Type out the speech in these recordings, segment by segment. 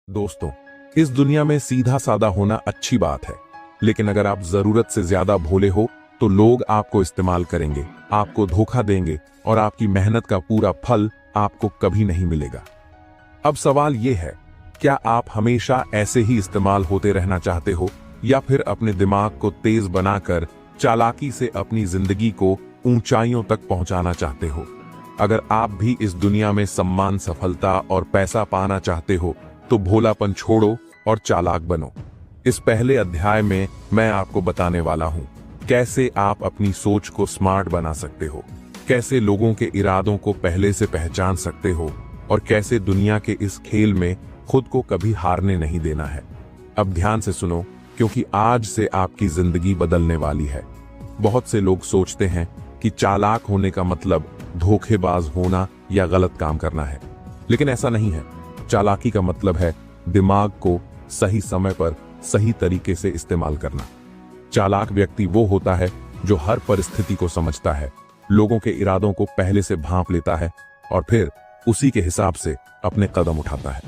दोस्तों, इस दुनिया में सीधा साधा होना अच्छी बात है, लेकिन अगर आप जरूरत से ज्यादा भोले हो तो लोग आपको इस्तेमाल करेंगे, आपको धोखा देंगे और आपकी मेहनत का पूरा फल आपको कभी नहीं मिलेगा। अब सवाल यह है, क्या आप हमेशा ऐसे ही इस्तेमाल होते रहना चाहते हो या फिर अपने दिमाग को तेज बनाकर चालाकी से अपनी जिंदगी को ऊंचाइयों तक पहुंचाना चाहते हो? अगर आप भी इस दुनिया में सम्मान, सफलता और पैसा पाना चाहते हो तो भोलापन छोड़ो और चालाक बनो। इस पहले अध्याय में मैं आपको बताने वाला हूं कैसे आप अपनी सोच को स्मार्ट बना सकते हो, कैसे लोगों के इरादों को पहले से पहचान सकते हो और कैसे दुनिया के इस खेल में खुद को कभी हारने नहीं देना है। अब ध्यान से सुनो, क्योंकि आज से आपकी जिंदगी बदलने वाली है। बहुत से लोग सोचते हैं कि चालाक होने का मतलब धोखेबाज होना या गलत काम करना है, लेकिन ऐसा नहीं है। चालाकी का मतलब है दिमाग को सही समय पर सही तरीके से इस्तेमाल करना। चालाक व्यक्ति वो होता है जो हर परिस्थिति को समझता है, लोगों के इरादों को पहले से भांप लेता है और फिर उसी के हिसाब से अपने कदम उठाता है।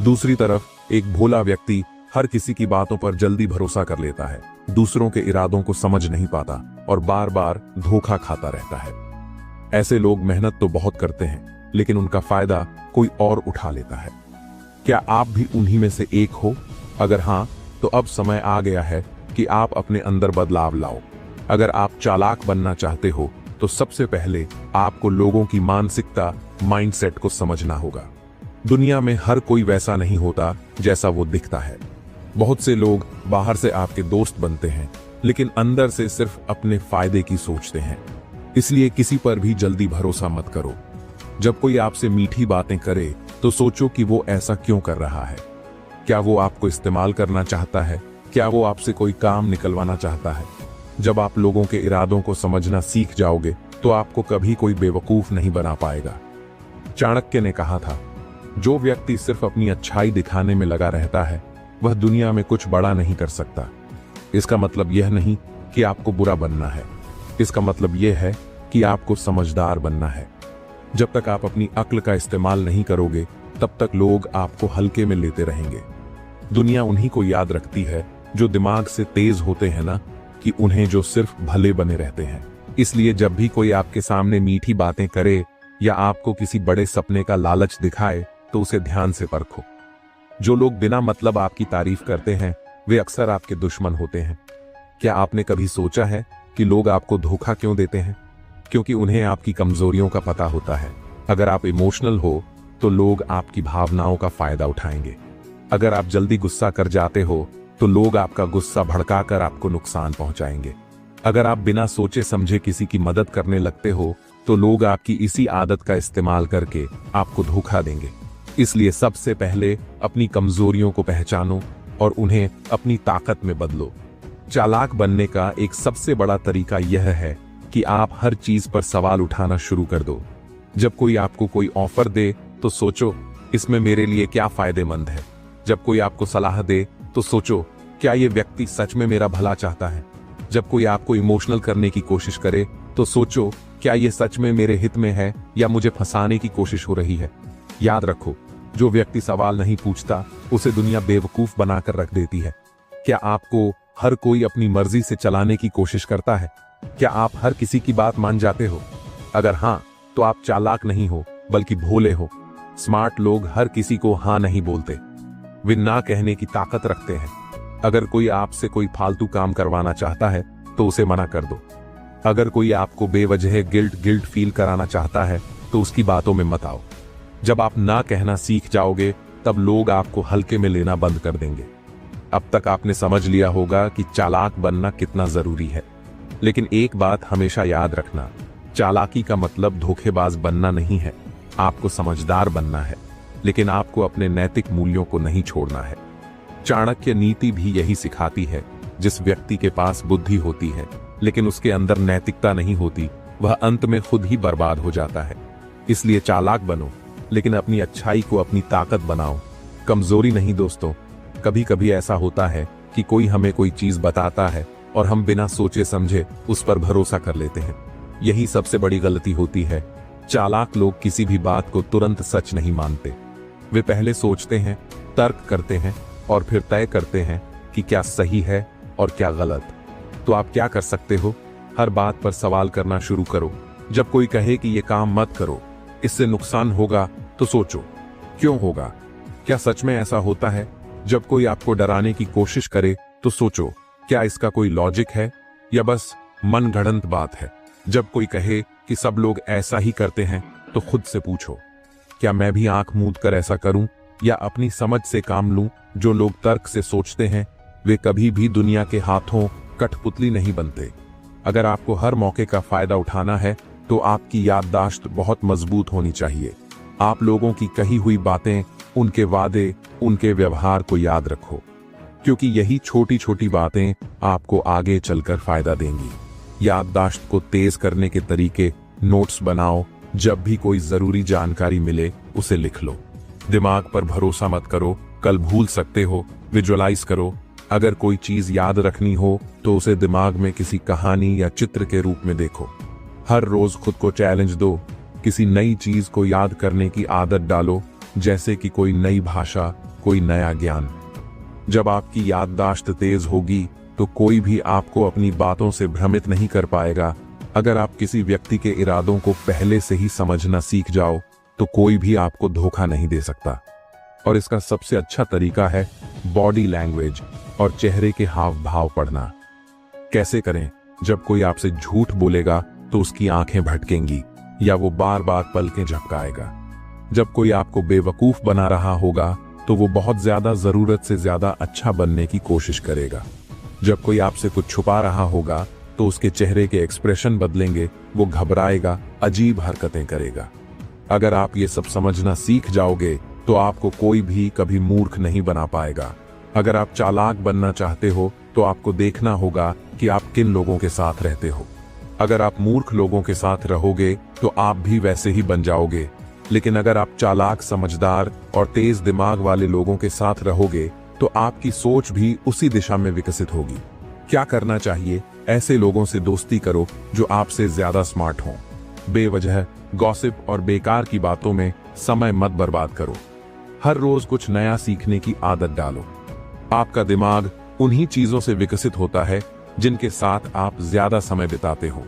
दूसरी तरफ एक भोला व्यक्ति हर किसी की बातों पर जल्दी भरोसा कर लेता है, दूसरों के इरादों को समझ नहीं पाता और बार बार धोखा खाता रहता है। ऐसे लोग मेहनत तो बहुत करते हैं, लेकिन उनका फायदा कोई और उठा लेता है। क्या आप भी उन्हीं में से एक हो? अगर हां, तो अब समय आ गया है कि आप अपने अंदर बदलाव लाओ। अगर आप चालाक बनना चाहते हो तो सबसे पहले आपको लोगों की मानसिकता, माइंडसेट को समझना होगा। दुनिया में हर कोई वैसा नहीं होता जैसा वो दिखता है। बहुत से लोग बाहर से आपके दोस्त बनते हैं, लेकिन अंदर से सिर्फ अपने फायदे की सोचते हैं। इसलिए किसी पर भी जल्दी भरोसा मत करो। जब कोई आपसे मीठी बातें करे तो सोचो कि वो ऐसा क्यों कर रहा है। क्या वो आपको इस्तेमाल करना चाहता है? क्या वो आपसे कोई काम निकलवाना चाहता है? जब आप लोगों के इरादों को समझना सीख जाओगे तो आपको कभी कोई बेवकूफ नहीं बना पाएगा। चाणक्य ने कहा था, जो व्यक्ति सिर्फ अपनी अच्छाई दिखाने में लगा रहता है वह दुनिया में कुछ बड़ा नहीं कर सकता। इसका मतलब यह नहीं कि आपको बुरा बनना है, इसका मतलब यह है कि आपको समझदार बनना है। जब तक आप अपनी अक्ल का इस्तेमाल नहीं करोगे तब तक लोग आपको हल्के में लेते रहेंगे। दुनिया उन्हीं को याद रखती है जो दिमाग से तेज होते हैं ना, कि उन्हें जो सिर्फ भले बने रहते हैं। इसलिए जब भी कोई आपके सामने मीठी बातें करे या आपको किसी बड़े सपने का लालच दिखाए तो उसे ध्यान से परखो। जो लोग बिना मतलब आपकी तारीफ करते हैं वे अक्सर आपके दुश्मन होते हैं। क्या आपने कभी सोचा है कि लोग आपको धोखा क्यों देते हैं? क्योंकि उन्हें आपकी कमजोरियों का पता होता है। अगर आप इमोशनल हो तो लोग आपकी भावनाओं का फायदा उठाएंगे। अगर आप जल्दी गुस्सा कर जाते हो तो लोग आपका गुस्सा भड़काकर आपको नुकसान पहुंचाएंगे। अगर आप बिना सोचे समझे किसी की मदद करने लगते हो तो लोग आपकी इसी आदत का इस्तेमाल करके आपको धोखा देंगे। इसलिए सबसे पहले अपनी कमजोरियों को पहचानो और उन्हें अपनी ताकत में बदलो। चालाक बनने का एक सबसे बड़ा तरीका यह है कि आप हर चीज पर सवाल उठाना शुरू कर दो। जब कोई आपको कोई ऑफर दे तो सोचो, इसमें मेरे लिए क्या फायदेमंद है। जब कोई आपको सलाह दे तो सोचो, क्या ये व्यक्ति सच में मेरा भला चाहता है। जब कोई आपको इमोशनल करने की कोशिश करे तो सोचो, क्या ये सच में मेरे हित में है या मुझे फंसाने की कोशिश हो रही है। याद रखो, जो व्यक्ति सवाल नहीं पूछता उसे दुनिया बेवकूफ बनाकर रख देती है। क्या आपको हर कोई अपनी मर्जी से चलाने की कोशिश करता है? क्या आप हर किसी की बात मान जाते हो? अगर हां, तो आप चालाक नहीं हो बल्कि भोले हो। स्मार्ट लोग हर किसी को हां नहीं बोलते, वे ना कहने की ताकत रखते हैं। अगर कोई आपसे कोई फालतू काम करवाना चाहता है तो उसे मना कर दो। अगर कोई आपको बेवजह गिल्ट फील कराना चाहता है तो उसकी बातों में मत आओ। जब आप ना कहना सीख जाओगे तब लोग आपको हल्के में लेना बंद कर देंगे। अब तक आपने समझ लिया होगा कि चालाक बनना कितना जरूरी है, लेकिन एक बात हमेशा याद रखना, चालाकी का मतलब धोखेबाज बनना नहीं है। आपको समझदार बनना है, लेकिन आपको अपने नैतिक मूल्यों को नहीं छोड़ना है। चाणक्य नीति भी यही सिखाती है, जिस व्यक्ति के पास बुद्धि होती है लेकिन उसके अंदर नैतिकता नहीं होती, वह अंत में खुद ही बर्बाद हो जाता है। इसलिए चालाक बनो, लेकिन अपनी अच्छाई को अपनी ताकत बनाओ, कमजोरी नहीं। दोस्तों, कभी कभी ऐसा होता है कि कोई हमें कोई चीज बताता है और हम बिना सोचे समझे उस पर भरोसा कर लेते हैं। यही सबसे बड़ी गलती होती है। चालाक लोग किसी भी बात को तुरंत सच नहीं मानते। वे पहले सोचते हैं तर्क करते हैं और फिर तय करते हैं कि क्या सही है और क्या गलत। तो आप क्या कर सकते हो? हर बात पर सवाल करना शुरू करो। जब कोई कहे कि ये काम मत करो, इससे नुकसान होगा, तो सोचो क्यों होगा? क्या सच में ऐसा होता है? जब कोई आपको डराने की कोशिश करे तो सोचो क्या इसका कोई लॉजिक है या बस मनगढ़ंत बात है। जब कोई कहे कि सब लोग ऐसा ही करते हैं तो खुद से पूछो क्या मैं भी आंख मूंद कर ऐसा करूं या अपनी समझ से काम लूं? जो लोग तर्क से सोचते हैं वे कभी भी दुनिया के हाथों कठपुतली नहीं बनते। अगर आपको हर मौके का फायदा उठाना है तो आपकी याददाश्त बहुत मजबूत होनी चाहिए। आप लोगों की कही हुई बातें, उनके वादे, उनके व्यवहार को याद रखो, क्योंकि यही छोटी छोटी बातें आपको आगे चलकर फायदा देंगी। याददाश्त को तेज करने के तरीके नोट्स बनाओ। जब भी कोई जरूरी जानकारी मिले उसे लिख लो। दिमाग पर भरोसा मत करो, कल भूल सकते हो। विजुअलाइज करो। अगर कोई चीज याद रखनी हो तो उसे दिमाग में किसी कहानी या चित्र के रूप में देखो। हर रोज खुद को चैलेंज दो। किसी नई चीज को याद करने की आदत डालो, जैसे कि कोई नई भाषा, कोई नया ज्ञान। जब आपकी याददाश्त तेज होगी तो कोई भी आपको अपनी बातों से भ्रमित नहीं कर पाएगा। अगर आप किसी व्यक्ति के इरादों को पहले से ही समझना सीख जाओ तो कोई भी आपको धोखा नहीं दे सकता। और इसका सबसे अच्छा तरीका है बॉडी लैंग्वेज और चेहरे के हाव भाव पढ़ना। कैसे करें? जब कोई आपसे झूठ बोलेगा तो उसकी आंखें भटकेंगी या वो बार बार पलकें झपकाएगा। जब कोई आपको बेवकूफ बना रहा होगा तो वो बहुत ज्यादा जरूरत से ज्यादा अच्छा बनने की कोशिश करेगा। जब कोई आपसे कुछ छुपा रहा होगा तो उसके चेहरे के एक्सप्रेशन बदलेंगे, वो घबराएगा, अजीब हरकतें करेगा। अगर आप ये सब समझना सीख जाओगे तो आपको कोई भी कभी मूर्ख नहीं बना पाएगा। अगर आप चालाक बनना चाहते हो तो आपको देखना होगा कि आप किन लोगों के साथ रहते हो। अगर आप मूर्ख लोगों के साथ रहोगे तो आप भी वैसे ही बन जाओगे। लेकिन अगर आप चालाक, समझदार और तेज दिमाग वाले लोगों के साथ रहोगे तो आपकी सोच भी उसी दिशा में विकसित होगी। क्या करना चाहिए? ऐसे लोगों से दोस्ती करो जो आपसे ज्यादा स्मार्ट हों। बेवजह गॉसिप और बेकार की बातों में समय मत बर्बाद करो। हर रोज कुछ नया सीखने की आदत डालो। आपका दिमाग उन्हीं चीजों से विकसित होता है जिनके साथ आप ज्यादा समय बिताते हो।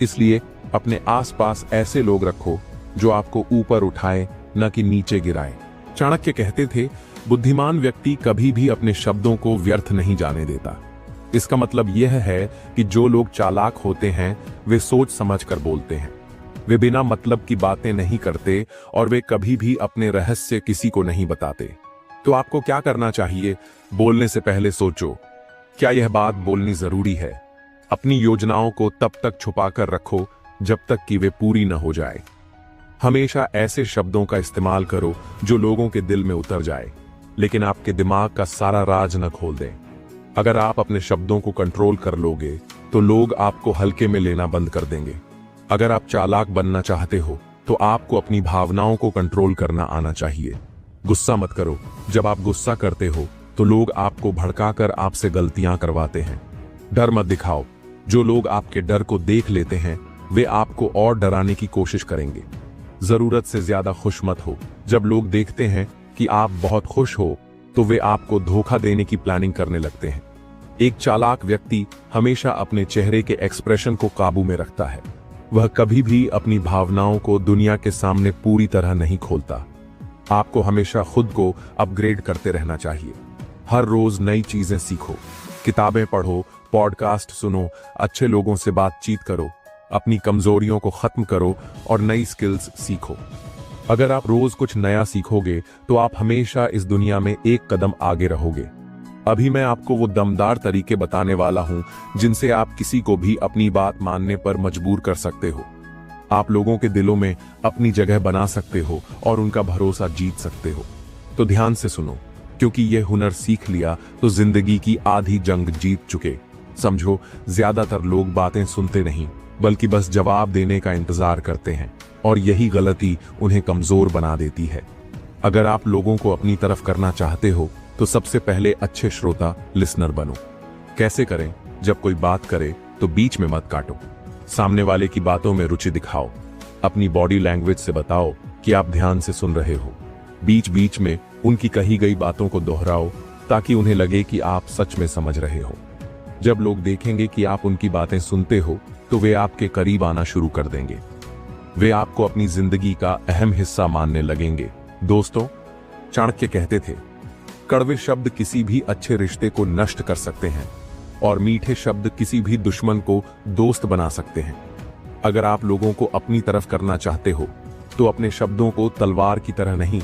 इसलिए अपने आसपास ऐसे लोग रखो जो आपको ऊपर उठाए, न कि नीचे गिराए। चाणक्य कहते थे, बुद्धिमान व्यक्ति कभी भी अपने शब्दों को व्यर्थ नहीं जाने देता। इसका मतलब यह है कि जो लोग चालाक होते हैं वे सोच समझकर बोलते हैं। वे बिना मतलब की बातें नहीं करते और वे कभी भी अपने रहस्य किसी को नहीं बताते। तो आपको क्या करना चाहिए? बोलने से पहले सोचो, क्या यह बात बोलनी जरूरी है? अपनी योजनाओं को तब तक छुपाकर रखो जब तक कि वे पूरी न हो जाए। हमेशा ऐसे शब्दों का इस्तेमाल करो जो लोगों के दिल में उतर जाए, लेकिन आपके दिमाग का सारा राज न खोल दें। अगर आप अपने शब्दों को कंट्रोल कर लोगे तो लोग आपको हल्के में लेना बंद कर देंगे। अगर आप चालाक बनना चाहते हो तो आपको अपनी भावनाओं को कंट्रोल करना आना चाहिए। गुस्सा मत करो। जब आप गुस्सा करते हो तो लोग आपको भड़काकर आपसे गलतियां करवाते हैं। डर मत दिखाओ। जो लोग आपके डर को देख लेते हैं वे आपको और डराने की कोशिश करेंगे। जरूरत से ज्यादा खुश मत हो। जब लोग देखते हैं कि आप बहुत खुश हो तो वे आपको धोखा देने की प्लानिंग करने लगते हैं। एक चालाक व्यक्ति हमेशा अपने चेहरे के एक्सप्रेशन को काबू में रखता है। वह कभी भी अपनी भावनाओं को दुनिया के सामने पूरी तरह नहीं खोलता। आपको हमेशा खुद को अपग्रेड करते रहना चाहिए। हर रोज नई चीजें सीखो, किताबें पढ़ो, पॉडकास्ट सुनो, अच्छे लोगों से बातचीत करो, अपनी कमजोरियों को खत्म करो और नई स्किल्स सीखो। अगर आप रोज कुछ नया सीखोगे तो आप हमेशा इस दुनिया में एक कदम आगे रहोगे। अभी मैं आपको वो दमदार तरीके बताने वाला हूं जिनसे आप किसी को भी अपनी बात मानने पर मजबूर कर सकते हो। आप लोगों के दिलों में अपनी जगह बना सकते हो और उनका भरोसा जीत सकते हो। तो ध्यान से सुनो, क्योंकि ये हुनर सीख लिया तो जिंदगी की आधी जंग जीत चुके। समझो, ज्यादातर लोग बातें सुनते नहीं बल्कि बस जवाब देने का इंतजार करते हैं और यही गलती उन्हें कमजोर बना देती है। अगर आप लोगों को अपनी तरफ करना चाहते हो तो सबसे पहले अच्छे श्रोता, लिसनर बनो। कैसे करें? जब कोई बात करे तो बीच में मत काटो। सामने वाले की बातों में रुचि दिखाओ। अपनी बॉडी लैंग्वेज से बताओ कि आप ध्यान से सुन रहे हो। बीच बीच में उनकी कही गई बातों को दोहराओ ताकि उन्हें लगे कि आप सच में समझ रहे हो। जब लोग देखेंगे कि आप उनकी बातें सुनते हो तो वे आपके करीब आना शुरू कर देंगे। वे आपको अपनी जिंदगी का अहम हिस्सा मानने लगेंगे। दोस्तों, चाणक्य कहते थे, कड़वे शब्द किसी भी अच्छे रिश्ते को नष्ट कर सकते हैं और मीठे शब्द किसी भी दुश्मन को दोस्त बना सकते हैं। अगर आप लोगों को अपनी तरफ करना चाहते हो तो अपने शब्दों को तलवार की तरह नहीं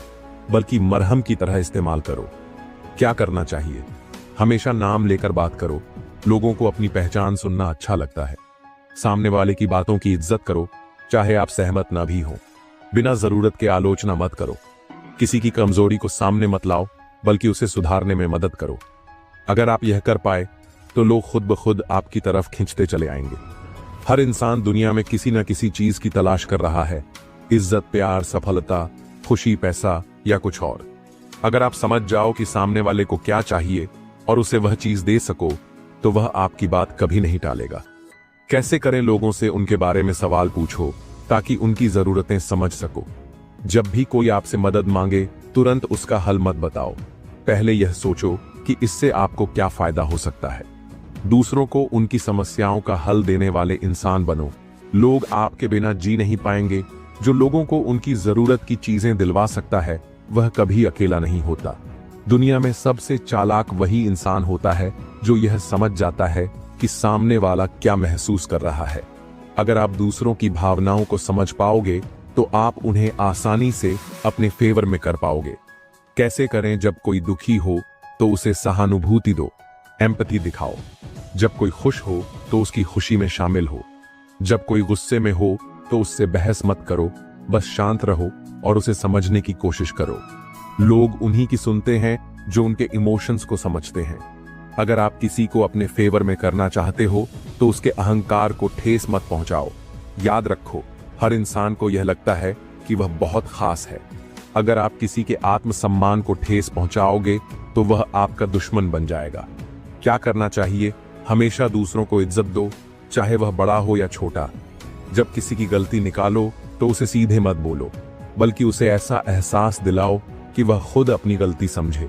बल्कि मरहम की तरह इस्तेमाल करो। क्या करना चाहिए? हमेशा नाम लेकर बात करो। लोगों को अपनी पहचान सुनना अच्छा लगता है। सामने वाले की बातों की इज्जत करो, चाहे आप सहमत ना भी हो। बिना जरूरत के आलोचना मत करो। किसी की कमजोरी को सामने मत लाओ बल्कि उसे सुधारने में मदद करो। अगर आप यह कर पाए तो लोग खुद ब खुद आपकी तरफ खींचते चले आएंगे। हर इंसान दुनिया में किसी न किसी चीज की तलाश कर रहा है, इज्जत, प्यार, सफलता, खुशी, पैसा या कुछ और। अगर आप समझ जाओ कि सामने वाले को क्या चाहिए और उसे वह चीज दे सको तो वह आपकी बात कभी नहीं टालेगा। कैसे करें? लोगों से उनके बारे में सवाल पूछो ताकि उनकी जरूरतें समझ सको। जब भी कोई आपसे मदद मांगे तुरंत उसका हल मत बताओ। पहले यह सोचो कि इससे आपको क्या फायदा हो सकता है। दूसरों को उनकी समस्याओं का हल देने वाले इंसान बनो। लोग आपके बिना जी नहीं पाएंगे। जो लोगों को उनकी जरूरत की चीजें दिलवा सकता है वह कभी अकेला नहीं होता। दुनिया में सबसे चालाक वही इंसान होता है जो यह समझ जाता है कि सामने वाला क्या महसूस कर रहा है। अगर आप दूसरों की भावनाओं को समझ पाओगे तो आप उन्हें आसानी से अपने फेवर में कर पाओगे। कैसे करें? जब कोई दुखी हो तो उसे सहानुभूति दो, एम्पैथी दिखाओ। जब कोई खुश हो तो उसकी खुशी में शामिल हो। जब कोई गुस्से में हो तो उससे बहस मत करो, बस शांत रहो और उसे समझने की कोशिश करो। लोग उन्हीं की सुनते हैं जो उनके इमोशंस को समझते हैं। अगर आप किसी को अपने फेवर में करना चाहते हो तो उसके अहंकार को ठेस मत पहुंचाओ। याद रखो, हर इंसान को यह लगता है कि वह बहुत खास है। अगर आप किसी के आत्मसम्मान को ठेस पहुंचाओगे तो वह आपका दुश्मन बन जाएगा। क्या करना चाहिए? हमेशा दूसरों को इज्जत दो, चाहे वह बड़ा हो या छोटा। जब किसी की गलती निकालो तो उसे सीधे मत बोलो, बल्कि उसे ऐसा एहसास दिलाओ कि वह खुद अपनी गलती समझे।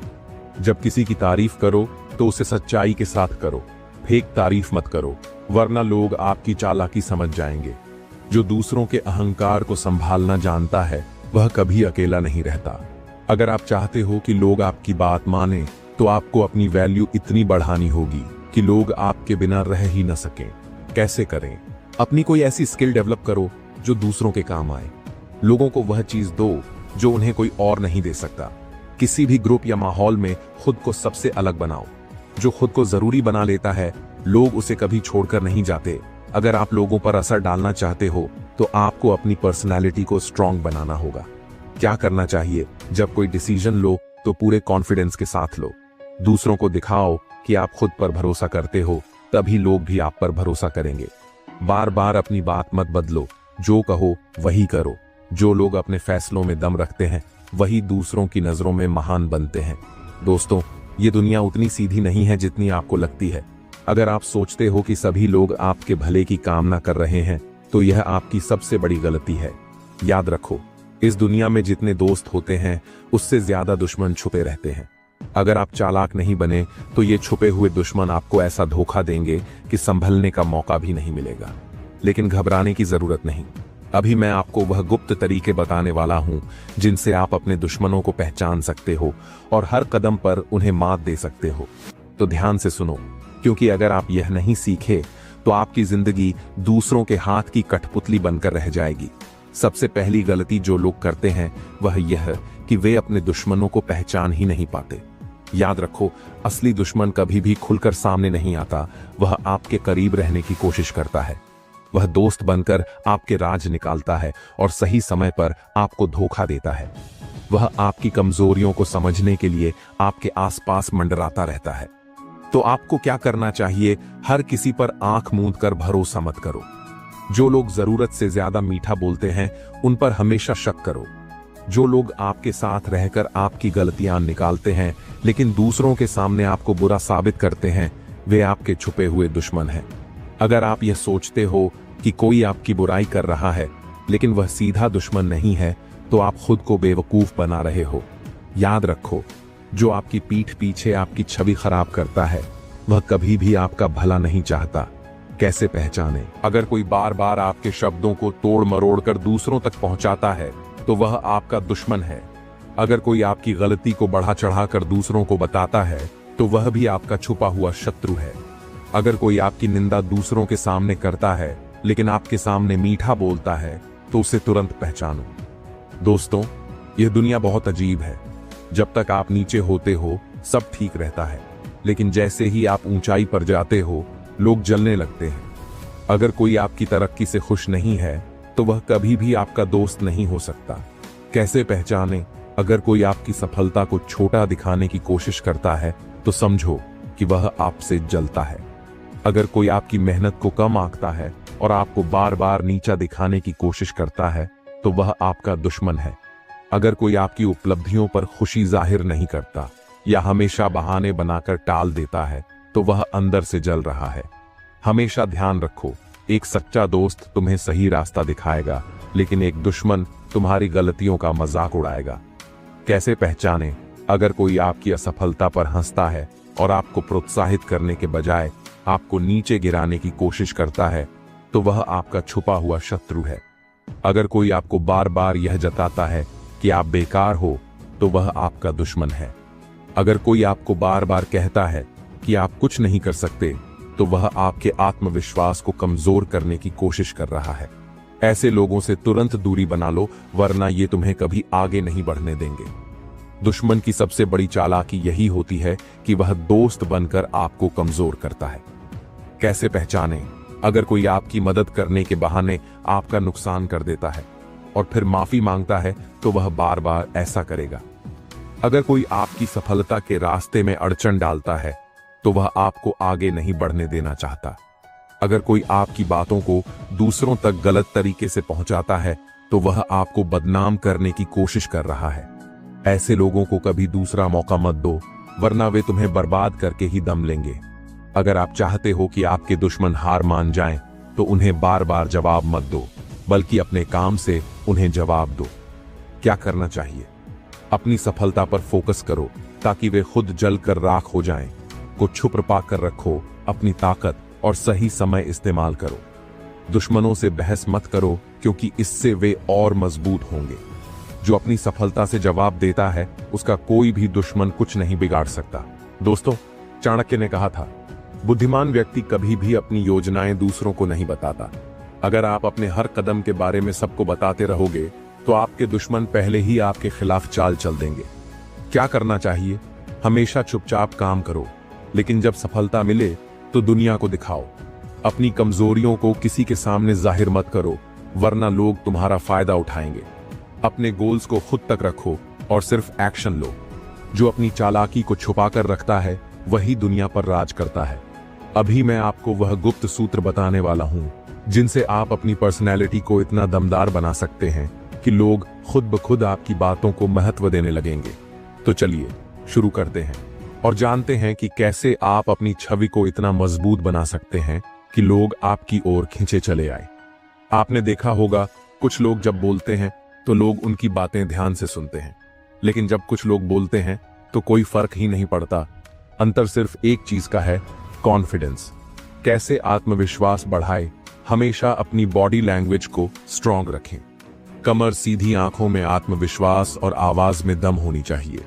जब किसी की तारीफ करो तो उसे सच्चाई के साथ करो, फेक तारीफ मत करो, वरना लोग आपकी चालाकी समझ जाएंगे। जो दूसरों के अहंकार को संभालना जानता है वह कभी अकेला नहीं रहता। अगर आप चाहते हो कि लोग आपकी बात माने तो आपको अपनी वैल्यू इतनी बढ़ानी होगी कि लोग आपके बिना रह ही न सकें। कैसे करें? अपनी कोई ऐसी स्किल डेवलप करो जो दूसरों के काम आए। लोगों को वह चीज दो जो उन्हें कोई और नहीं दे सकता। किसी भी ग्रुप या माहौल में खुद को सबसे अलग बनाओ। जो खुद को जरूरी बना लेता है लोग उसे कभी छोड़कर नहीं जाते। अगर आप लोगों पर असर डालना चाहते हो तो आपको अपनी पर्सनालिटी को स्ट्रांग बनाना होगा। क्या करना चाहिए? जब कोई डिसीजन लो तो पूरे कॉन्फिडेंस के साथ लो। दूसरों को दिखाओ कि आप खुद पर भरोसा करते हो, तभी लोग भी आप पर भरोसा करेंगे। बार बार अपनी बात मत बदलो, जो कहो वही करो। जो लोग अपने फैसलों में दम रखते हैं वही दूसरों की नजरों में महान बनते हैं। दोस्तों, ये दुनिया उतनी सीधी नहीं है जितनी आपको लगती है। अगर आप सोचते हो कि सभी लोग आपके भले की कामना कर रहे हैं तो यह आपकी सबसे बड़ी गलती है। याद रखो, इस दुनिया में जितने दोस्त होते हैं उससे ज्यादा दुश्मन छुपे रहते हैं। अगर आप चालाक नहीं बने तो ये छुपे हुए दुश्मन आपको ऐसा धोखा देंगे कि संभलने का मौका भी नहीं मिलेगा। लेकिन घबराने की जरूरत नहीं। अभी मैं आपको वह गुप्त तरीके बताने वाला हूं जिनसे आप अपने दुश्मनों को पहचान सकते हो और हर कदम पर उन्हें मात दे सकते हो। तो ध्यान से सुनो, क्योंकि अगर आप यह नहीं सीखे तो आपकी जिंदगी दूसरों के हाथ की कठपुतली बनकर रह जाएगी। सबसे पहली गलती जो लोग करते हैं वह यह कि वे अपने दुश्मनों को पहचान ही नहीं पाते। याद रखो, असली दुश्मन कभी भी खुलकर सामने नहीं आता। वह आपके करीब रहने की कोशिश करता है। वह दोस्त बनकर आपके राज निकालता है और सही समय पर आपको धोखा देता है। वह आपकी कमजोरियों को समझने के लिए आपके आसपास मंडराता रहता है। तो आपको क्या करना चाहिए? हर किसी पर आंख मूंद कर भरोसा मत करो। जो लोग जरूरत से ज्यादा मीठा बोलते हैं उन पर हमेशा शक करो। जो लोग आपके साथ रहकर आपकी गलतियां निकालते हैं लेकिन दूसरों के सामने आपको बुरा साबित करते हैं, वे आपके छुपे हुए दुश्मन हैं। अगर आप यह सोचते हो कि कोई आपकी बुराई कर रहा है लेकिन वह सीधा दुश्मन नहीं है, तो आप खुद को बेवकूफ बना रहे हो। याद रखो, जो आपकी पीठ पीछे आपकी छवि खराब करता है वह कभी भी आपका भला नहीं चाहता। कैसे पहचाने? अगर कोई बार बार आपके शब्दों को तोड़ मरोड़ कर दूसरों तक पहुंचाता है तो वह आपका दुश्मन है। अगर कोई आपकी गलती को बढ़ा चढ़ाकर दूसरों को बताता है तो वह भी आपका छुपा हुआ शत्रु है। अगर कोई आपकी निंदा दूसरों के सामने करता है लेकिन आपके सामने मीठा बोलता है तो उसे तुरंत पहचानो। दोस्तों, यह दुनिया बहुत अजीब है। जब तक आप नीचे होते हो सब ठीक रहता है, लेकिन जैसे ही आप ऊंचाई पर जाते हो लोग जलने लगते हैं। अगर कोई आपकी तरक्की से खुश नहीं है तो वह कभी भी आपका दोस्त नहीं हो सकता। कैसे पहचाने? अगर कोई आपकी सफलता को छोटा दिखाने की कोशिश करता है तो समझो कि वह आपसे जलता है। अगर कोई आपकी मेहनत को कम आंकता है और आपको बार बार नीचा दिखाने की कोशिश करता है तो वह आपका दुश्मन है। अगर कोई आपकी उपलब्धियों पर खुशी जाहिर नहीं करता या हमेशा बहाने बनाकर टाल देता है तो वह अंदर से जल रहा है। हमेशा ध्यान रखो, एक सच्चा दोस्त तुम्हें सही रास्ता दिखाएगा, लेकिन एक दुश्मन तुम्हारी गलतियों का मजाक उड़ाएगा। कैसे पहचाने? अगर कोई आपकी असफलता पर हंसता है और आपको प्रोत्साहित करने के बजाय आपको नीचे गिराने की कोशिश करता है तो वह आपका छुपा हुआ शत्रु है। अगर कोई आपको बार बार यह जताता है कि आप बेकार हो तो वह आपका दुश्मन है। अगर कोई आपको बार बार कहता है कि आप कुछ नहीं कर सकते तो वह आपके आत्मविश्वास को कमजोर करने की कोशिश कर रहा है। ऐसे लोगों से तुरंत दूरी बना लो, वरना ये तुम्हें कभी आगे नहीं बढ़ने देंगे। दुश्मन की सबसे बड़ी चालाकी यही होती है कि वह दोस्त बनकर आपको कमजोर करता है। कैसे पहचाने? अगर कोई आपकी मदद करने के बहाने आपका नुकसान कर देता है और फिर माफी मांगता है तो वह बार बार ऐसा करेगा। अगर कोई आपकी सफलता के रास्ते में अड़चन डालता है तो वह आपको आगे नहीं बढ़ने देना चाहता। अगर कोई आपकी बातों को दूसरों तक गलत तरीके से पहुंचाता है तो वह आपको बदनाम करने की कोशिश कर रहा है। ऐसे लोगों को कभी दूसरा मौका मत दो, वरना वे तुम्हें बर्बाद करके ही दम लेंगे। अगर आप चाहते हो कि आपके दुश्मन हार मान जाएं, तो उन्हें बार बार जवाब मत दो, बल्कि अपने काम से उन्हें जवाब दो। क्या करना चाहिए? अपनी सफलता पर फोकस करो ताकि वे खुद जलकर राख हो जाएं। को छुप पाकर रखो, अपनी ताकत और सही समय इस्तेमाल करो। दुश्मनों से बहस मत करो, क्योंकि इससे वे और मजबूत होंगे। जो अपनी सफलता से जवाब देता है उसका कोई भी दुश्मन कुछ नहीं बिगाड़ सकता। दोस्तों, चाणक्य ने कहा था, बुद्धिमान व्यक्ति कभी भी अपनी योजनाएं दूसरों को नहीं बताता। अगर आप अपने हर कदम के बारे में सबको बताते रहोगे तो आपके दुश्मन पहले ही आपके खिलाफ चाल चल देंगे। क्या करना चाहिए? हमेशा चुपचाप काम करो, लेकिन जब सफलता मिले तो दुनिया को दिखाओ। अपनी कमजोरियों को किसी के सामने जाहिर मत करो, वरना लोग तुम्हारा फायदा उठाएंगे। अपने गोल्स को खुद तक रखो और सिर्फ एक्शन लो। जो अपनी चालाकी को छुपाकर रखता है वही दुनिया पर राज करता है। अभी मैं आपको वह गुप्त सूत्र बताने वाला हूं जिनसे आप अपनी पर्सनैलिटी को इतना दमदार बना सकते हैं कि लोग खुद ब खुद आपकी बातों को महत्व देने लगेंगे। तो चलिए शुरू करते हैं और जानते हैं कि कैसे आप अपनी छवि को इतना मजबूत बना सकते हैं कि लोग आपकी ओर खींचे चले आए। आपने देखा होगा, कुछ लोग जब बोलते हैं तो लोग उनकी बातें ध्यान से सुनते हैं, लेकिन जब कुछ लोग बोलते हैं तो कोई फर्क ही नहीं पड़ता। अंतर सिर्फ एक चीज का है, कॉन्फिडेंस। कैसे आत्मविश्वास बढ़ाए? हमेशा अपनी बॉडी लैंग्वेज को स्ट्रांग रखें। कमर सीधी, आंखों में आत्मविश्वास और आवाज में दम होनी चाहिए।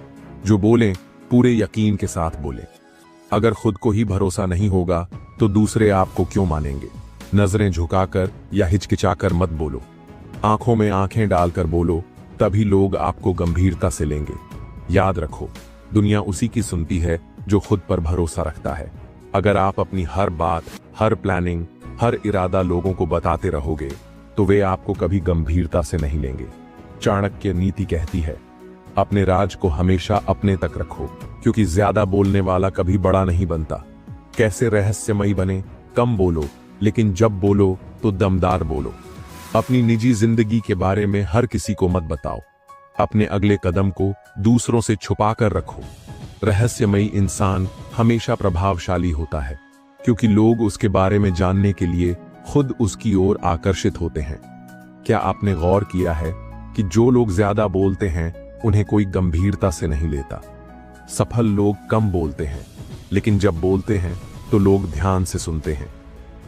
जो बोलें पूरे यकीन के साथ बोलें। अगर खुद को ही भरोसा नहीं होगा तो दूसरे आपको क्यों मानेंगे? नजरें झुकाकर या हिचकिचाकर मत बोलो, आंखों में आंखें डालकर बोलो, तभी लोग आपको गंभीरता से लेंगे। याद रखो, दुनिया उसी की सुनती है जो खुद पर भरोसा रखता है। अगर आप अपनी हर बात, हर प्लानिंग, हर इरादा लोगों को बताते रहोगे तो वे आपको कभी गंभीरता से नहीं लेंगे। चाणक्य नीति कहती है, अपने राज को हमेशा अपने तक रखो, क्योंकि ज्यादा बोलने वाला कभी बड़ा नहीं बनता। कैसे रहस्यमयी बने? कम बोलो, लेकिन जब बोलो तो दमदार बोलो। अपनी निजी जिंदगी के बारे में हर किसी को मत बताओ। अपने अगले कदम को दूसरों से छुपा कर रखो। रहस्यमयी इंसान हमेशा प्रभावशाली होता है, क्योंकि लोग उसके बारे में जानने के लिए खुद उसकी ओर आकर्षित होते हैं। क्या आपने गौर किया है कि जो लोग ज्यादा बोलते हैं उन्हें कोई गंभीरता से नहीं लेता। सफल लोग कम बोलते हैं, लेकिन जब बोलते हैं तो लोग ध्यान से सुनते हैं।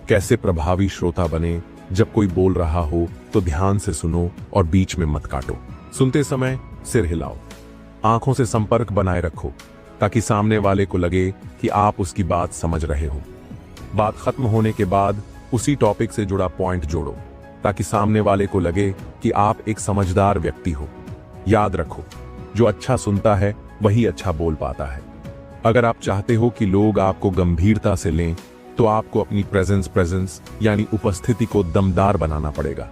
कैसे प्रभावी श्रोता बने? जब कोई बोल रहा हो तो ध्यान से सुनो और बीच में मत काटो। सुनते समय सिर हिलाओ, आंखों से संपर्क बनाए रखो ताकि सामने वाले को लगे कि आप उसकी बात समझ रहे हो। बात खत्म होने के बाद उसी टॉपिक से जुड़ा पॉइंट जोड़ो ताकि सामने वाले को लगे कि आप एक समझदार व्यक्ति हो। याद रखो, जो अच्छा सुनता है वही अच्छा बोल पाता है। अगर आप चाहते हो कि लोग आपको गंभीरता से लें तो आपको अपनी प्रेजेंस यानी उपस्थिति को दमदार बनाना पड़ेगा।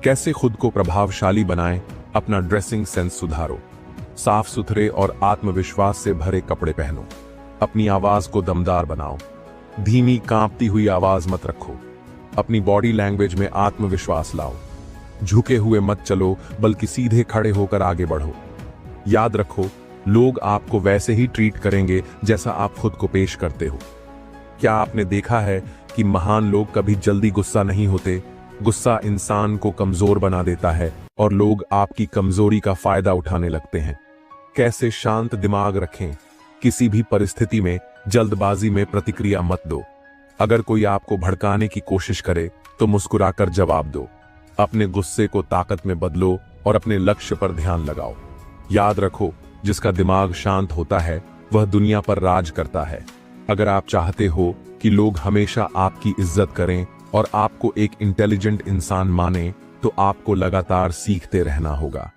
कैसे खुद को प्रभावशाली बनाएं? अपना ड्रेसिंग सेंस सुधारो, साफ सुथरे और आत्मविश्वास से भरे कपड़े पहनो। अपनी आवाज को दमदार बनाओ, धीमी कांपती हुई आवाज मत रखो। अपनी बॉडी लैंग्वेज में आत्मविश्वास लाओ, झुके हुए मत चलो बल्कि सीधे खड़े होकर आगे बढ़ो। याद रखो, लोग आपको वैसे ही ट्रीट करेंगे जैसा आप खुद को पेश करते हो। क्या आपने देखा है कि महान लोग कभी जल्दी गुस्सा नहीं होते? गुस्सा इंसान को कमजोर बना देता है और लोग आपकी कमजोरी का फायदा उठाने लगते हैं। कैसे शांत दिमाग रखें? किसी भी परिस्थिति में जल्दबाजी में प्रतिक्रिया मत दो। अगर कोई आपको भड़काने की कोशिश करे तो मुस्कुराकर जवाब दो। अपने गुस्से को ताकत में बदलो और अपने लक्ष्य पर ध्यान लगाओ। याद रखो, जिसका दिमाग शांत होता है वह दुनिया पर राज करता है। अगर आप चाहते हो कि लोग हमेशा आपकी इज्जत करें और आपको एक इंटेलिजेंट इंसान माने तो आपको लगातार सीखते रहना होगा।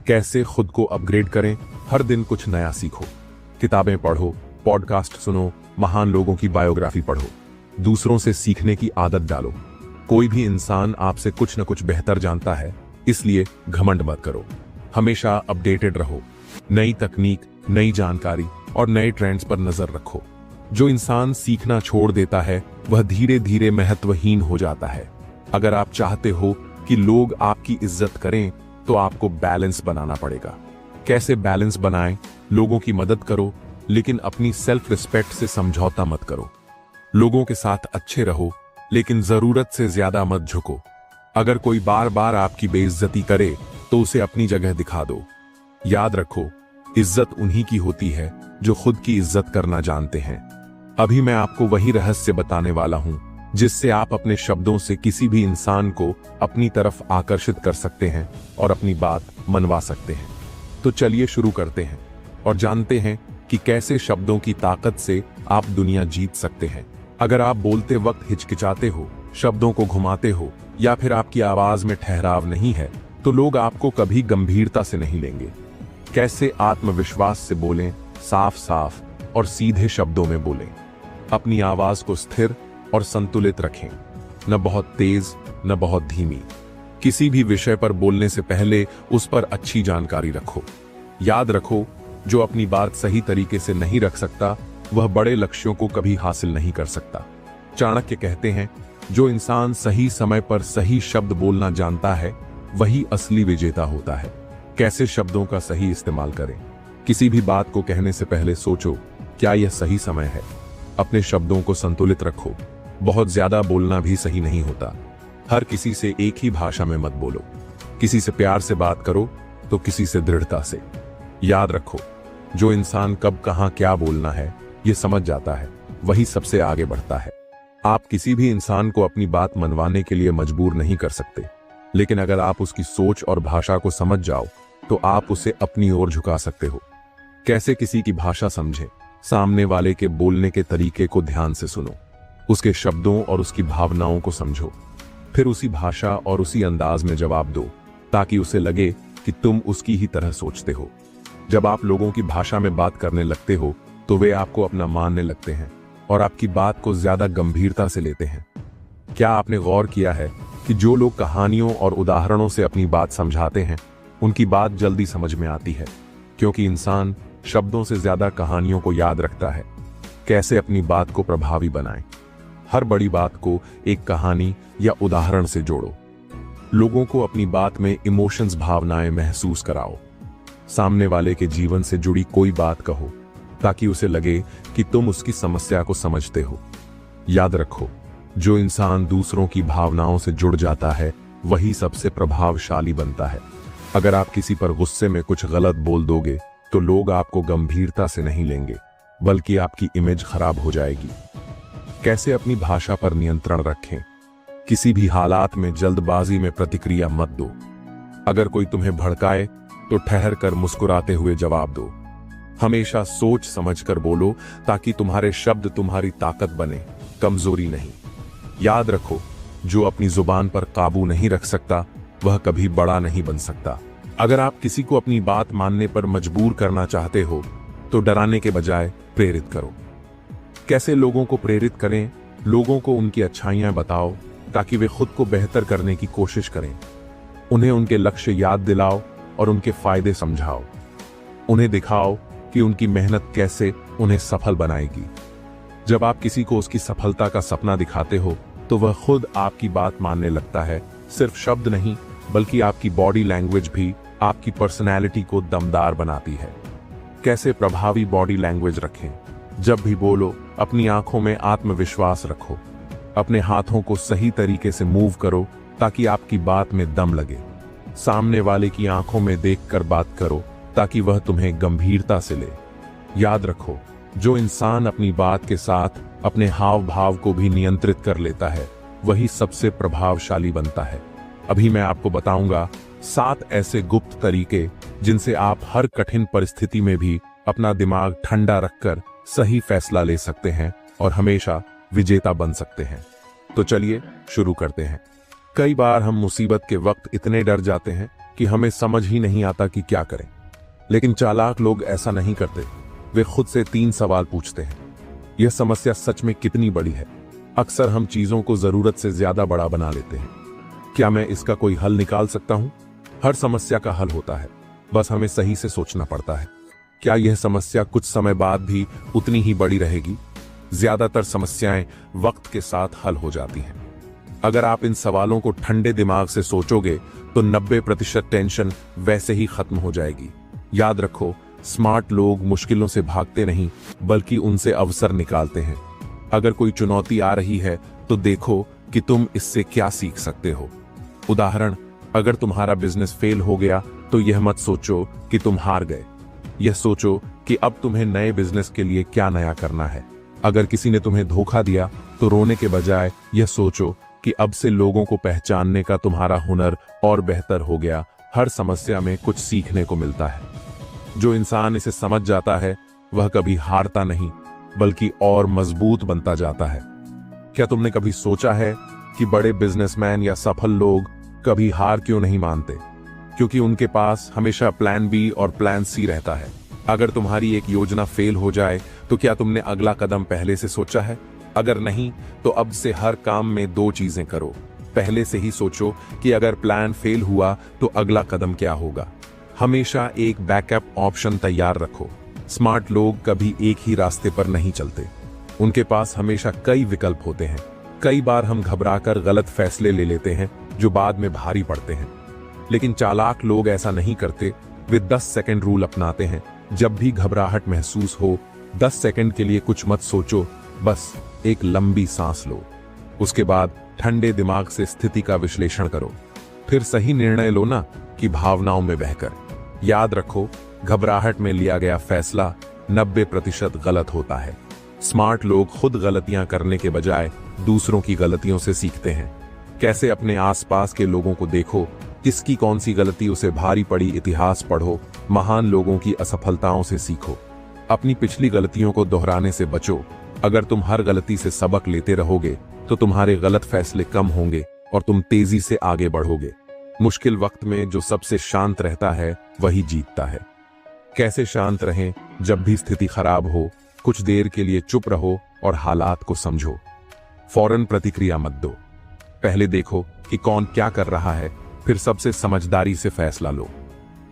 कैसे खुद को अपग्रेड करें? हर दिन कुछ नया सीखो, किताबें पढ़ो, पॉडकास्ट सुनो, महान लोगों की बायोग्राफी पढ़ो, दूसरों से सीखने की आदत डालो। कोई भी इंसान आपसे कुछ न कुछ बेहतर जानता है, इसलिए घमंड मत करो। हमेशा अपडेटेड रहो, नई तकनीक, नई जानकारी और नए ट्रेंड्स पर नजर रखो। जो इंसान सीखना छोड़ देता है वह धीरे धीरे महत्वहीन हो जाता है। अगर आप चाहते हो कि लोग आपकी इज्जत करें तो आपको बैलेंस बनाना पड़ेगा। कैसे बैलेंस बनाएं? लोगों की मदद करो, लेकिन अपनी सेल्फ रिस्पेक्ट से समझौता मत करो। लोगों के साथ अच्छे रहो, लेकिन जरूरत से ज्यादा मत झुको। अगर कोई बार बार आपकी बेइज्जती करे तो उसे अपनी जगह दिखा दो। याद रखो, इज्जत उन्हीं की होती है जो खुद की इज्जत करना जानते हैं। अभी मैं आपको वही रहस्य बताने वाला हूं जिससे आप अपने शब्दों से किसी भी इंसान को अपनी तरफ आकर्षित कर सकते हैं और अपनी बात मनवा सकते हैं। तो चलिए शुरू करते हैं और जानते हैं कि कैसे शब्दों की ताकत से आप दुनिया जीत सकते हैं। अगर आप बोलते वक्त हिचकिचाते हो, शब्दों को घुमाते हो या फिर आपकी आवाज में ठहराव नहीं है तो लोग आपको कभी गंभीरता से नहीं लेंगे। कैसे आत्मविश्वास से बोलें? साफ साफ और सीधे शब्दों में बोलें। अपनी आवाज को स्थिर और संतुलित रखें, न बहुत तेज न बहुत धीमी। किसी भी विषय पर बोलने से पहले उस पर अच्छी जानकारी रखो। याद रखो, जो अपनी बात सही तरीके से नहीं रख सकता वह बड़े लक्ष्यों को कभी हासिल नहीं कर सकता। चाणक्य कहते हैं, जो इंसान सही समय पर सही शब्द बोलना जानता है वही असली विजेता होता है। कैसे शब्दों का सही इस्तेमाल करें? किसी भी बात को कहने से पहले सोचो, क्या यह सही समय है? अपने शब्दों को संतुलित रखो। बहुत ज्यादा बोलना भी सही नहीं होता। हर किसी से एक ही भाषा में मत बोलो। किसी से प्यार से बात करो तो किसी से दृढ़ता से। याद रखो, जो इंसान कब कहां क्या बोलना है ये समझ जाता है वही सबसे आगे बढ़ता है। आप किसी भी इंसान को अपनी बात मनवाने के लिए मजबूर नहीं कर सकते, लेकिन अगर आप उसकी सोच और भाषा को समझ जाओ तो आप उसे अपनी ओर झुका सकते हो। कैसे किसी की भाषा समझें? सामने वाले के बोलने के तरीके को ध्यान से सुनो, उसके शब्दों और उसकी भावनाओं को समझो, फिर उसी भाषा और उसी अंदाज में जवाब दो ताकि उसे लगे कि तुम उसकी ही तरह सोचते हो। जब आप लोगों की भाषा में बात करने लगते हो तो वे आपको अपना मानने लगते हैं और आपकी बात को ज्यादा गंभीरता से लेते हैं। क्या आपने गौर किया है कि जो लोग कहानियों और उदाहरणों से अपनी बात समझाते हैं उनकी बात जल्दी समझ में आती है, क्योंकि इंसान शब्दों से ज्यादा कहानियों को याद रखता है। कैसे अपनी बात को प्रभावी बनाएं? हर बड़ी बात को एक कहानी या उदाहरण से जोड़ो। लोगों को अपनी बात में इमोशंस, भावनाएं महसूस कराओ। सामने वाले के जीवन से जुड़ी कोई बात कहो ताकि उसे लगे कि तुम उसकी समस्या को समझते हो। याद रखो, जो इंसान दूसरों की भावनाओं से जुड़ जाता है वही सबसे प्रभावशाली बनता है। अगर आप किसी पर गुस्से में कुछ गलत बोल दोगे तो लोग आपको गंभीरता से नहीं लेंगे, बल्कि आपकी इमेज खराब हो जाएगी। कैसे अपनी भाषा पर नियंत्रण रखें? किसी भी हालात में जल्दबाजी में प्रतिक्रिया मत दो। अगर कोई तुम्हें भड़काए तो ठहर कर मुस्कुराते हुए जवाब दो। हमेशा सोच समझकर बोलो ताकि तुम्हारे शब्द तुम्हारी ताकत बने, कमजोरी नहीं। याद रखो, जो अपनी जुबान पर काबू नहीं रख सकता वह कभी बड़ा नहीं बन सकता। अगर आप किसी को अपनी बात मानने पर मजबूर करना चाहते हो तो डराने के बजाय प्रेरित करो। कैसे लोगों को प्रेरित करें? लोगों को उनकी अच्छाइयां बताओ ताकि वे खुद को बेहतर करने की कोशिश करें। उन्हें उनके लक्ष्य याद दिलाओ और उनके फायदे समझाओ। उन्हें दिखाओ कि उनकी मेहनत कैसे उन्हें सफल बनाएगी। जब आप किसी को उसकी सफलता का सपना दिखाते हो तो वह खुद आपकी बात मानने लगता है। सिर्फ शब्द नहीं, बल्कि आपकी बॉडी लैंग्वेज भी आपकी पर्सनैलिटी को दमदार बनाती है। कैसे प्रभावी बॉडी लैंग्वेज रखें? जब भी बोलो, अपनी आंखों में आत्मविश्वास रखो। अपने हाथों को सही तरीके से मूव करो ताकि आपकी बात में दम लगे। सामने वाले की आंखों में देखकर बात करो ताकि वह तुम्हें गंभीरता से ले। याद रखो, जो इंसान अपनी बात के साथ अपने हाव भाव को भी नियंत्रित कर लेता है वही सबसे प्रभावशाली बनता है। अभी मैं आपको बताऊंगा 7 ऐसे गुप्त तरीके जिनसे आप हर कठिन परिस्थिति में भी अपना दिमाग ठंडा रखकर सही फैसला ले सकते हैं और हमेशा विजेता बन सकते हैं। तो चलिए शुरू करते हैं। कई बार हम मुसीबत के वक्त इतने डर जाते हैं कि हमें समझ ही नहीं आता कि क्या करें। लेकिन चालाक लोग ऐसा नहीं करते। वे खुद से 3 सवाल पूछते हैं, यह समस्या सच में कितनी बड़ी है? अक्सर हम चीजों को जरूरत से ज्यादा बड़ा बना लेते हैं। क्या मैं इसका कोई हल निकाल सकता हूं? हर समस्या का हल होता है, बस हमें सही से सोचना पड़ता है। क्या यह समस्या कुछ समय बाद भी उतनी ही बड़ी रहेगी? ज्यादातर समस्याएं वक्त के साथ हल हो जाती हैं। अगर आप इन सवालों को ठंडे दिमाग से सोचोगे तो 90% टेंशन वैसे ही खत्म हो जाएगी। याद रखो, स्मार्ट लोग मुश्किलों से भागते नहीं बल्कि उनसे अवसर निकालते हैं। अगर कोई चुनौती आ रही है तो देखो कि तुम इससे क्या सीख सकते हो। उदाहरण, अगर तुम्हारा बिजनेस फेल हो गया तो यह मत सोचो कि तुम हार गए। यह सोचो कि अब तुम्हें नए बिजनेस के लिए क्या नया करना है। अगर किसी ने तुम्हें धोखा दिया तो रोने के बजाय यह सोचो कि अब से लोगों को पहचानने का तुम्हारा हुनर और बेहतर हो गया। हर समस्या में कुछ सीखने को मिलता है। जो इंसान इसे समझ जाता है वह कभी हारता नहीं बल्कि और मजबूत बनता जाता है। क्या तुमने कभी सोचा है कि बड़े बिजनेसमैन या सफल लोग कभी हार क्यों नहीं मानते? क्योंकि उनके पास हमेशा प्लान बी और प्लान सी रहता है। अगर तुम्हारी एक योजना फेल हो जाए तो क्या तुमने अगला कदम पहले से सोचा है? अगर नहीं तो अब से हर काम में 2 चीजें करो। पहले से ही सोचो कि अगर प्लान फेल हुआ तो अगला कदम क्या होगा। हमेशा एक बैकअप ऑप्शन तैयार रखो। स्मार्ट लोग कभी एक ही रास्ते पर नहीं चलते, उनके पास हमेशा कई विकल्प होते हैं। कई बार हम घबराकर गलत फैसले ले लेते हैं जो बाद में भारी पड़ते हैं। लेकिन चालाक लोग ऐसा नहीं करते। वे 10 सेकंड रूल अपनाते हैं। जब भी घबराहट महसूस हो 10 सेकंड के लिए कुछ मत सोचो, बस एक लंबी सांस लो। उसके बाद ठंडे दिमाग से स्थिति का विश्लेषण करो, फिर सही निर्णय लो, ना कि भावनाओं में बहकर। याद रखो, घबराहट में लिया गया फैसला 90% गलत होता है। स्मार्ट लोग खुद गलतियां करने के बजाय दूसरों की गलतियों से सीखते हैं। कैसे अपने आसपास के लोगों को देखो, किसकी कौन सी गलती उसे भारी पड़ी। इतिहास पढ़ो, महान लोगों की असफलताओं से सीखो। अपनी पिछली गलतियों को दोहराने से बचो। अगर तुम हर गलती से सबक लेते रहोगे तो तुम्हारे गलत फैसले कम होंगे और तुम तेजी से आगे बढ़ोगे। मुश्किल वक्त में जो सबसे शांत रहता है वही जीतता है। कैसे शांत रहें? जब भी स्थिति खराब हो, कुछ देर के लिए चुप रहो और हालात को समझो। फौरन प्रतिक्रिया मत दो। पहले देखो कि कौन क्या कर रहा है, फिर सबसे समझदारी से फैसला लो।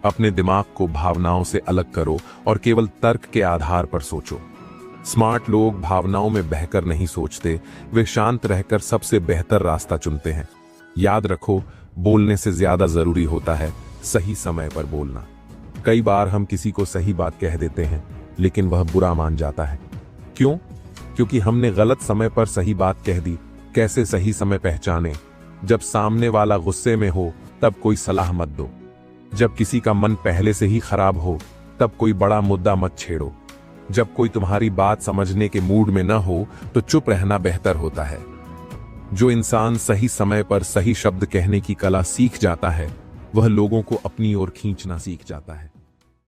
अपने दिमाग को भावनाओं से अलग करो और केवल तर्क के आधार पर सोचो। स्मार्ट लोग भावनाओं में बहकर नहीं सोचते, वे शांत रहकर सबसे बेहतर रास्ता चुनते हैं। याद रखो, बोलने से ज्यादा जरूरी होता है सही समय पर बोलना। कई बार हम किसी को सही बात कह देते हैं लेकिन वह बुरा मान जाता है। क्यों? क्योंकि हमने गलत समय पर सही बात कह दी। कैसे सही समय पहचाने? जब सामने वाला गुस्से में हो तब कोई सलाह मत दो। जब किसी का मन पहले से ही खराब हो तब कोई बड़ा मुद्दा मत छेड़ो। जब कोई तुम्हारी बात समझने के मूड में न हो तो चुप रहना बेहतर होता है। जो इंसान सही समय पर सही शब्द कहने की कला सीख जाता है वह लोगों को अपनी ओर खींचना सीख जाता है।